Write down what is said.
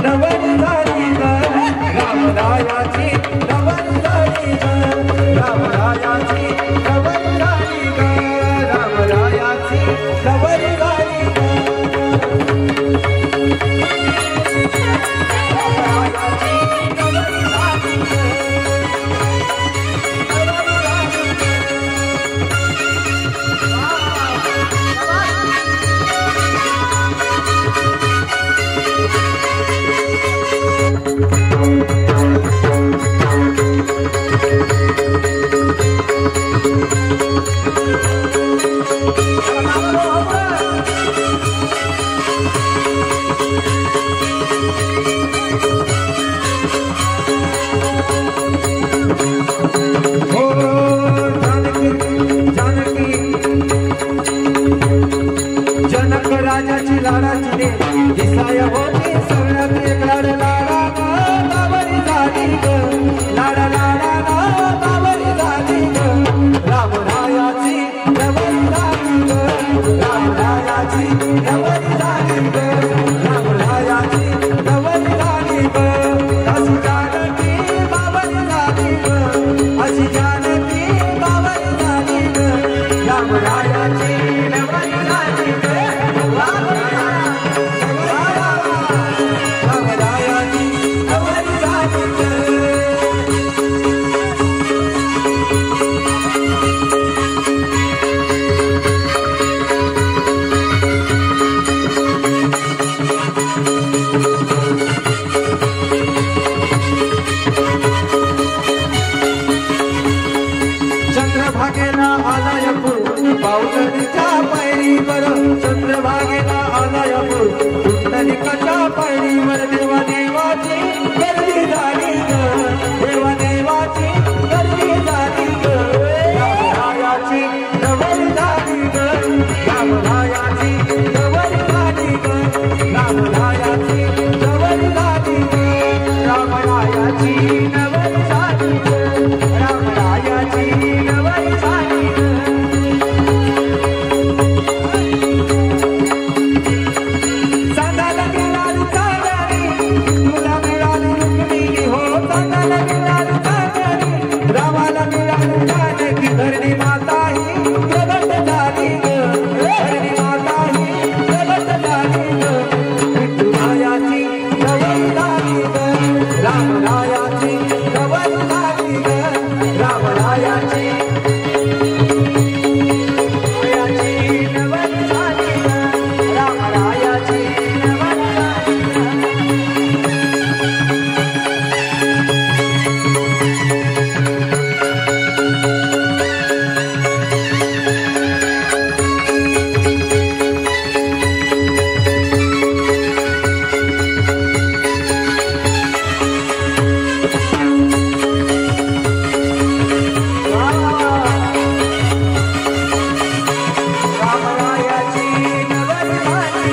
नवरी झाली ग रामरायाची नवरी झाली ग रामरायाची नवरी झाली ग रामरायाची नवरी झाली ग राजाची लाडाची रे दिसाय होती सगळ्यात एक लाड लाडा बाबरी झाली ग लाडा लाडा बाबरी झाली ग रामरायाची नवरी झाली ग रामरायाची नवरी झाली ग रामरायाची नवरी झाली ग अशी जानकी बाबरी झाली ग अशी जानकी बाबरी झाली ग रामरायाची नवरी झाली ग चंद्रभागेला आलाय पावसाळीच्या पायरीवर चंद्रभागेला आलाय पुंडलिकाच्या पायरीवर देवा देवाची गर्दी झाली ग देवा देवाची गर्दी झाली ग रामरायाची नवरी झाली ग रामरायाची नवरी झाली ग रामरायाची नवरी झाली ग रामरायाची नवरी झाली ग रामरायाची नवरी झाली ग धरणी माता ही प्रगट झाली ग धरणी माता ही प्रगट झाली ग विठुरायाची नवरी झाली ग रामरायाची नवरी झाली ग रामरायाची नवरी झाली ग रामरायाची नवरी झाली